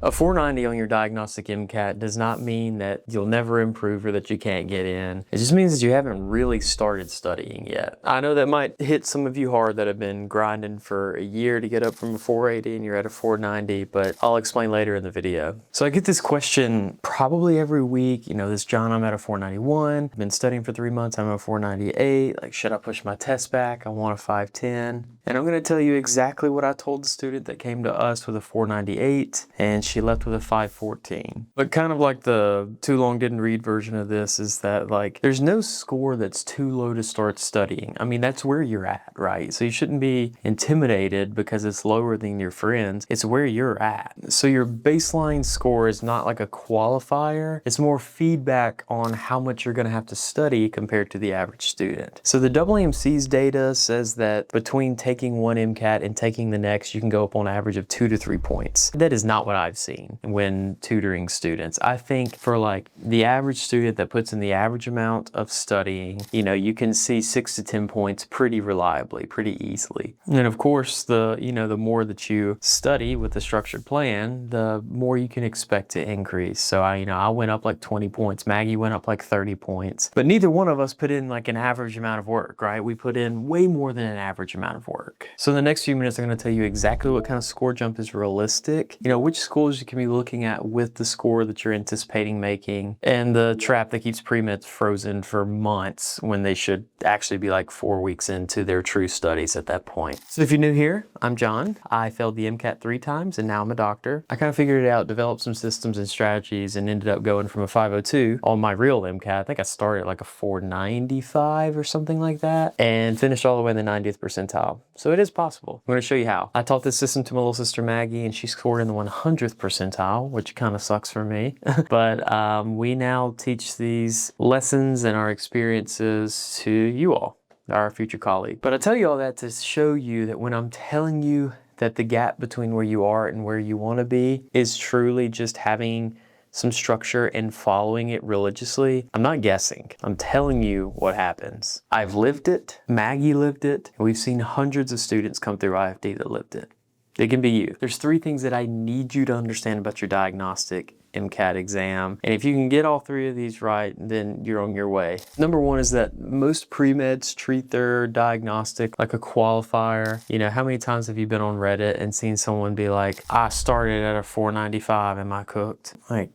A 490 on your diagnostic MCAT does not mean that you'll never improve or that you can't get in. It just means that you haven't really started studying yet. I know that might hit some of you hard that have been grinding for a year to get up from a 480 and you're at a 490, but I'll explain later in the video. So I get this question probably every week, this John, I'm at a 491, I've been studying for 3 months, I'm at a 498, like should I push my test back? I want a 510. And I'm going to tell you exactly what I told the student that came to us with a 498 and she left with a 514. But kind of like the too long didn't read version of this is that like there's no score that's too low to start studying. I mean, that's where you're at, right? So you shouldn't be intimidated because it's lower than your friends. It's where you're at. So your baseline score is not like a qualifier. It's more feedback on how much you're going to have to study compared to the average student. So the AAMC's data says that between taking one MCAT and taking the next, you can go up on average of 2 to 3 points. That is not what I've seen when tutoring students. I think for like the average student that puts in the average amount of studying, you can see 6 to 10 points pretty reliably, pretty easily. And of course, the more that you study with the structured plan, the more you can expect to increase. So I went up like 20 points. Maggie went up like 30 points. But neither one of us put in like an average amount of work, right? We put in way more than an average amount of work. So in the next few minutes, I'm going to tell you exactly what kind of score jump is realistic, which schools you can be looking at with the score that you're anticipating making, and the trap that keeps pre-meds frozen for months when they should actually be like 4 weeks into their true studies at that point. So if you're new here, I'm John. I failed the MCAT 3 times and now I'm a doctor. I kind of figured it out, developed some systems and strategies, and ended up going from a 502 on my real MCAT. I think I started at like a 495 or something like that, and finished all the way in the 90th percentile. So it is possible. I'm going to show you how. I taught this system to my little sister Maggie, and she scored in the 100th percentile, which kind of sucks for me. But we now teach these lessons and our experiences to you all, our future colleague. But I tell you all that to show you that when I'm telling you that the gap between where you are and where you want to be is truly just having some structure and following it religiously, I'm not guessing. I'm telling you what happens. I've lived it, Maggie lived it, and we've seen hundreds of students come through IFD that lived it. It can be you. There's 3 things that I need you to understand about your diagnostic MCAT exam. And if you can get all 3 of these right, then you're on your way. Number 1 is that most pre-meds treat their diagnostic like a qualifier. How many times have you been on Reddit and seen someone be like, I started at a 495, am I cooked? Like,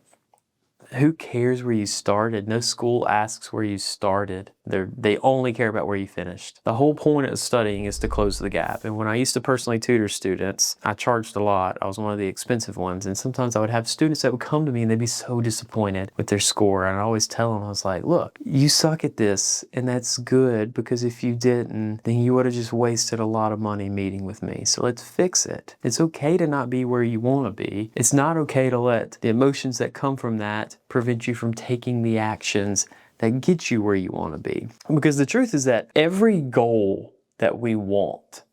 who cares where you started? No school asks where you started. They only care about where you finished. The whole point of studying is to close the gap. And when I used to personally tutor students, I charged a lot. I was one of the expensive ones. And sometimes I would have students that would come to me and they'd be so disappointed with their score. And I'd always tell them, I was like, look, you suck at this and that's good, because if you didn't, then you would have just wasted a lot of money meeting with me. So let's fix it. It's okay to not be where you want to be. It's not okay to let the emotions that come from that prevent you from taking the actions that get you where you want to be. Because the truth is that every goal that we want,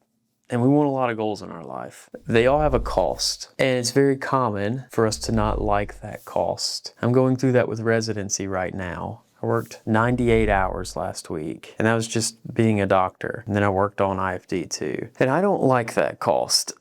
and we want a lot of goals in our life, they all have a cost. And it's very common for us to not like that cost. I'm going through that with residency right now. I worked 98 hours last week, and that was just being a doctor. And then I worked on IFD too. And I don't like that cost.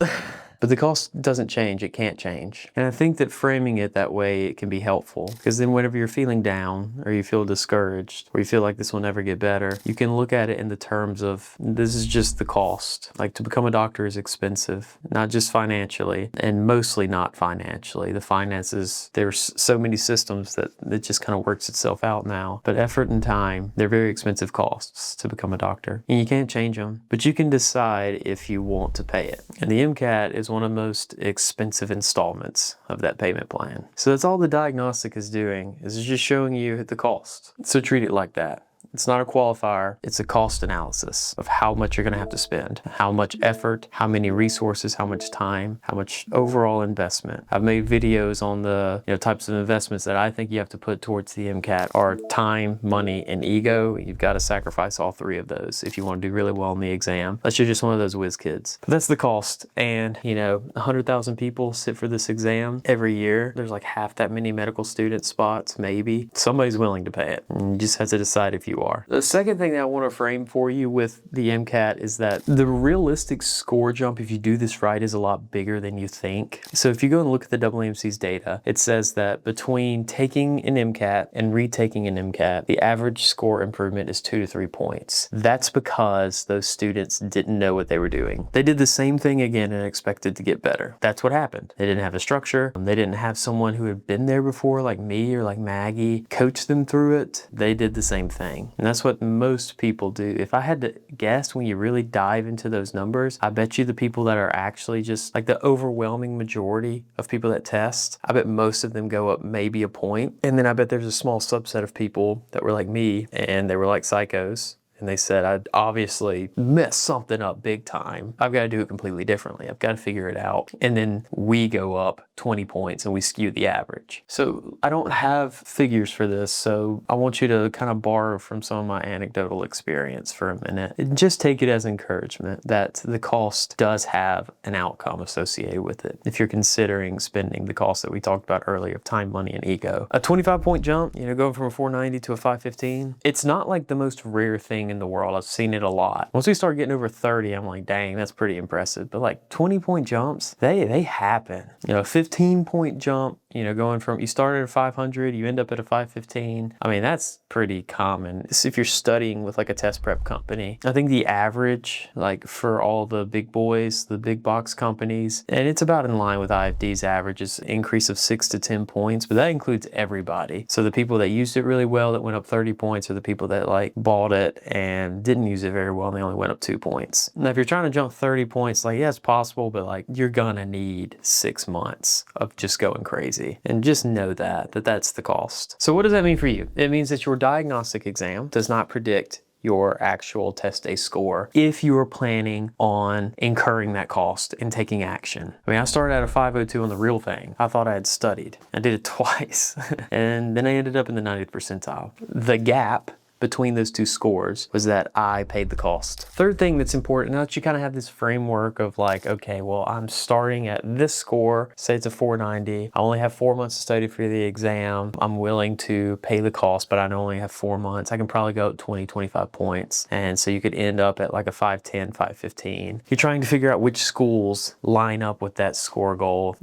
But the cost doesn't change, it can't change. And I think that framing it that way, it can be helpful. Because then whenever you're feeling down, or you feel discouraged, or you feel like this will never get better, you can look at it in the terms of, this is just the cost. Like, to become a doctor is expensive, not just financially, and mostly not financially. The finances, there's so many systems that it just kind of works itself out now. But effort and time, they're very expensive costs to become a doctor. And you can't change them, but you can decide if you want to pay it. And the MCAT is one of the most expensive installments of that payment plan. So that's all the diagnostic is doing, is just showing you the cost. So treat it like that. It's not a qualifier, it's a cost analysis of how much you're going to have to spend, how much effort, how many resources, how much time, how much overall investment. I've made videos on the types of investments that I think you have to put towards the MCAT are time, money, and ego. You've got to sacrifice all 3 of those if you want to do really well in the exam, unless you're just one of those whiz kids. But that's the cost. And 100,000 people sit for this exam every year. There's like half that many medical student spots, maybe. Somebody's willing to pay it. And you just have to decide if you are. are. The second thing that I want to frame for you with the MCAT is that the realistic score jump, if you do this right, is a lot bigger than you think. So if you go and look at the WMC's data, it says that between taking an MCAT and retaking an MCAT, the average score improvement is 2 to 3 points. That's because those students didn't know what they were doing. They did the same thing again and expected to get better. That's what happened. They didn't have a structure. They didn't have someone who had been there before, like me or like Maggie, coach them through it. They did the same thing. And that's what most people do. If I had to guess, when you really dive into those numbers, I bet you the people that are actually just like the overwhelming majority of people that test, I bet most of them go up maybe a point. And then I bet there's a small subset of people that were like me and they were like psychos. And they said, I'd obviously messed something up big time. I've got to do it completely differently. I've got to figure it out. And then we go up 20 points and we skew the average. So I don't have figures for this. So I want you to kind of borrow from some of my anecdotal experience for a minute. And just take it as encouragement that the cost does have an outcome associated with it. If you're considering spending the cost that we talked about earlier of time, money, and ego. A 25-point jump, going from a 490 to a 515, it's not like the most rare thing in the world. I've seen it a lot. Once we start getting over 30, I'm like, dang, that's pretty impressive. But like 20-point jumps, they happen. A 15-point jump, going from, you started at 500, you end up at a 515. I mean, that's pretty common. If you're studying with like a test prep company, I think the average, like for all the big boys, the big box companies, and it's about in line with IFD's averages, increase of 6 to 10 points, but that includes everybody. So the people that used it really well that went up 30 points are the people that like bought it and didn't use it very well and they only went up 2 points. Now, if you're trying to jump 30 points, like, yeah, it's possible, but like you're gonna need 6 months of just going crazy. And just know that's the cost. So what does that mean for you? It means that your diagnostic exam does not predict your actual test day score if you are planning on incurring that cost and taking action. I mean, I started at a 502 on the real thing. I thought I had studied. I did it twice. And then I ended up in the 90th percentile. The gap between those two scores was that I paid the cost. Third thing that's important, now that you kind of have this framework of like, okay, well, I'm starting at this score, say it's a 490. I only have 4 months to study for the exam. I'm willing to pay the cost, but I only have 4 months. I can probably go up 20, 25 points. And so you could end up at like a 510, 515. You're trying to figure out which schools line up with that score goal.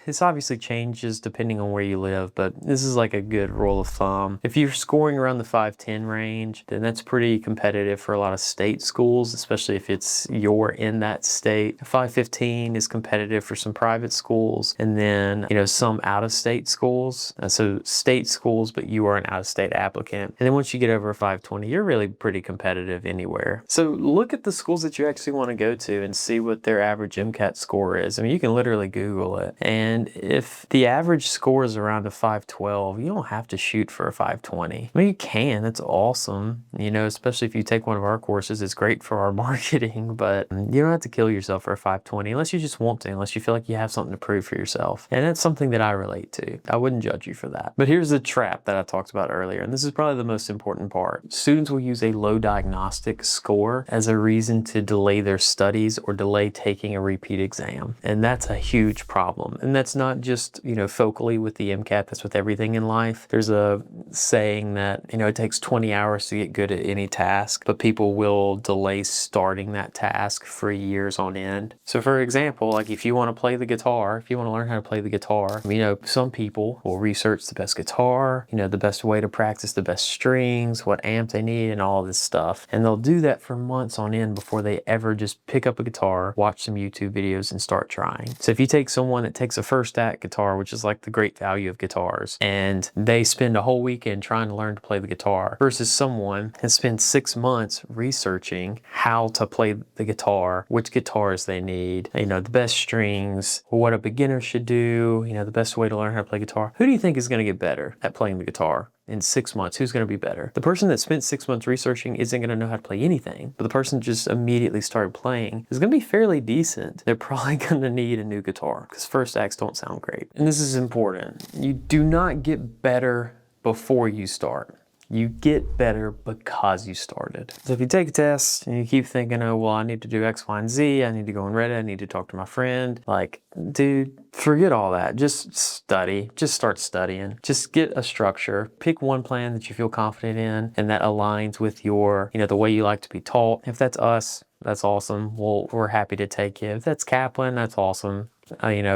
This obviously changes depending on where you live, but this is like a good rule of thumb. If you're scoring around the 510 range, then that's pretty competitive for a lot of state schools, especially if you're in that state. 515 is competitive for some private schools, and then, some out-of-state schools. So state schools, but you are an out-of-state applicant. And then once you get over a 520, you're really pretty competitive anywhere. So look at the schools that you actually want to go to and see what their average MCAT score is. I mean, you can literally Google it. And if the average score is around a 512, you don't have to shoot for a 520. I mean, you can. That's awesome. Especially if you take one of our courses, it's great for our marketing, but you don't have to kill yourself for a 520 unless you just want to, unless you feel like you have something to prove for yourself. And that's something that I relate to. I wouldn't judge you for that. But here's the trap that I talked about earlier, and this is probably the most important part. Students will use a low diagnostic score as a reason to delay their studies or delay taking a repeat exam. And that's a huge problem. And that's not just, focally with the MCAT, that's with everything in life. There's a saying that, it takes 20 hours to get good at any task, but people will delay starting that task for years on end. So for example, like if you want to play the guitar, if you want to learn how to play the guitar, some people will research the best guitar, the best way to practice the best strings, what amp they need, and all this stuff. And they'll do that for months on end before they ever just pick up a guitar, watch some YouTube videos, and start trying. So if you take someone that takes a first act guitar, which is like the great value of guitars, and they spend a whole weekend trying to learn to play the guitar versus someone that spends 6 months researching how to play the guitar, which guitars they need, the best strings, what a beginner should do, the best way to learn how to play guitar. Who do you think is going to get better at playing the guitar? In 6 months, who's going to be better? The person that spent 6 months researching isn't going to know how to play anything, but the person that just immediately started playing is going to be fairly decent. They're probably going to need a new guitar because first acts don't sound great. And this is important. You do not get better before you start. You get better because you started. So if you take a test and you keep thinking, oh, well, I need to do X, Y, and Z, I need to go on Reddit, I need to talk to my friend, like, dude, forget all that. Just study. Just start studying. Just get a structure. Pick one plan that you feel confident in and that aligns with your, the way you like to be taught. If that's us, that's awesome. We're happy to take you. If that's Kaplan, that's awesome.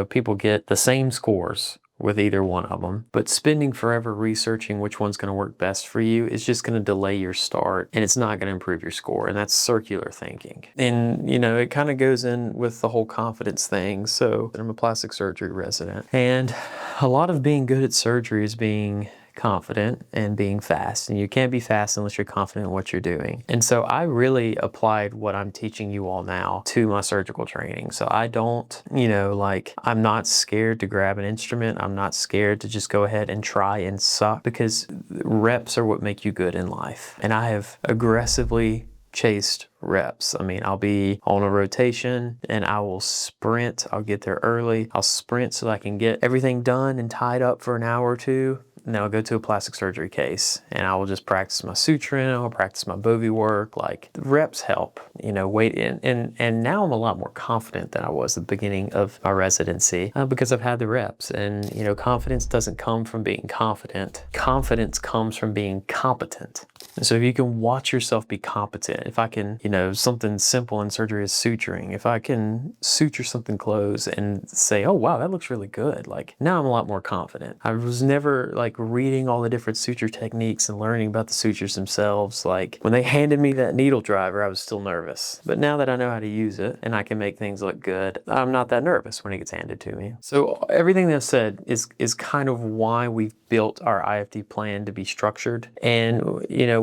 People get the same scores with either one of them, but spending forever researching which one's going to work best for you is just going to delay your start, and it's not going to improve your score. And that's circular thinking. And it kind of goes in with the whole confidence thing. So I'm a plastic surgery resident, and a lot of being good at surgery is being confident and being fast, and you can't be fast unless you're confident in what you're doing. And so I really applied what I'm teaching you all now to my surgical training. So I don't, I'm not scared to grab an instrument. I'm not scared to just go ahead and try and suck, because reps are what make you good in life. And I have aggressively chased reps. I mean, I'll be on a rotation and I will sprint. I'll get there early. I'll sprint so I can get everything done and tied up for an hour or two. And then I'll go to a plastic surgery case and I will just practice my suturing. I'll practice my bovie work. Like, the reps help, wait in. And now I'm a lot more confident than I was at the beginning of my residency because I've had the reps. And, confidence doesn't come from being confident. Confidence comes from being competent. And so if you can watch yourself be competent, if I can, something simple in surgery is suturing. If I can suture something close and say, oh, wow, that looks really good. Like, now I'm a lot more confident. I was never reading all the different suture techniques and learning about the sutures themselves. Like, when they handed me that needle driver, I was still nervous. But now that I know how to use it and I can make things look good, I'm not that nervous when it gets handed to me. So everything that I've said is kind of why we've built our IFD plan to be structured. And,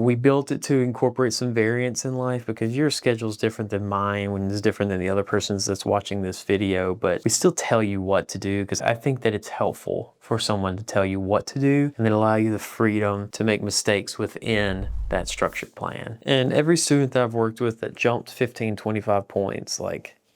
we built it to incorporate some variance in life, because your schedule is different than mine, when it's different than the other person's that's watching this video. But we still tell you what to do, because I think that it's helpful for someone to tell you what to do and then allow you the freedom to make mistakes within that structured plan. And every student that I've worked with that jumped 15, 25 points,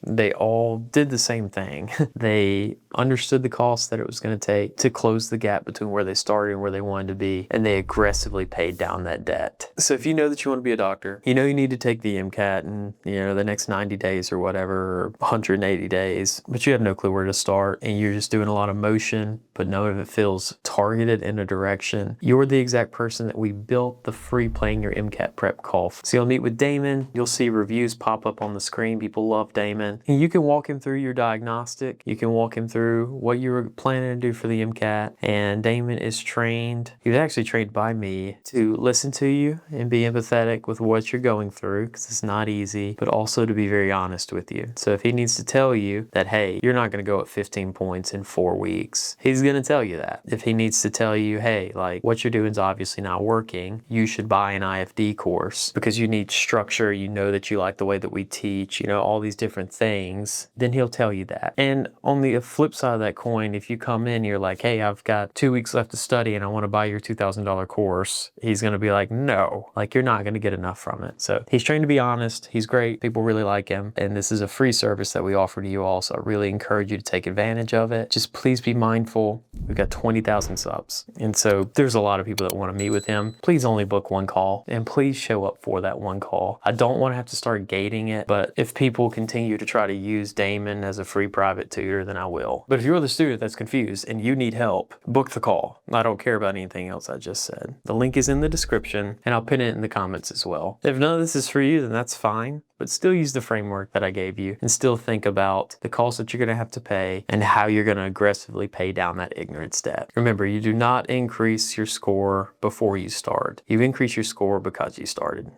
they all did the same thing. They understood the cost that it was going to take to close the gap between where they started and where they wanted to be, and they aggressively paid down that debt. So if you know that you want to be a doctor, you need to take the MCAT in, the next 90 days or whatever, or 180 days, but you have no clue where to start, and you're just doing a lot of motion, but none of it feels targeted in a direction. You're the exact person that we built the free Playing Your MCAT Prep call. So you'll meet with Damon. You'll see reviews pop up on the screen. People love Damon. And you can walk him through your diagnostic. You can walk him through what you were planning to do for the MCAT. And Damon is trained. He was actually trained by me to listen to you and be empathetic with what you're going through, because it's not easy, but also to be very honest with you. So if he needs to tell you that, hey, you're not going to go at 15 points in 4 weeks, he's going to tell you that. If he needs to tell you, hey, what you're doing is obviously not working, you should buy an IFD course because you need structure, that you like the way that we teach, all these different things, then he'll tell you that. And on the flip side of that coin, if you come in, you're like, hey, I've got 2 weeks left to study and I want to buy your $2,000 course, he's going to be like, no, you're not going to get enough from it. So he's trained to be honest. He's great. People really like him. And this is a free service that we offer to you all. So I really encourage you to take advantage of it. Just please be mindful. We've got 20,000 subs. And so there's a lot of people that want to meet with him. Please only book one call, and please show up for that one call. I don't want to have to start gating it, but if people continue to try to use Damon as a free private tutor, then I will. But if you're the student that's confused and you need help, book the call. I don't care about anything else I just said. The link is in the description, and I'll pin it in the comments as well. If none of this is for you, then that's fine. But still use the framework that I gave you, and still think about the cost that you're going to have to pay and how you're going to aggressively pay down that ignorance debt. Remember, you do not increase your score before you start. You increase your score because you started.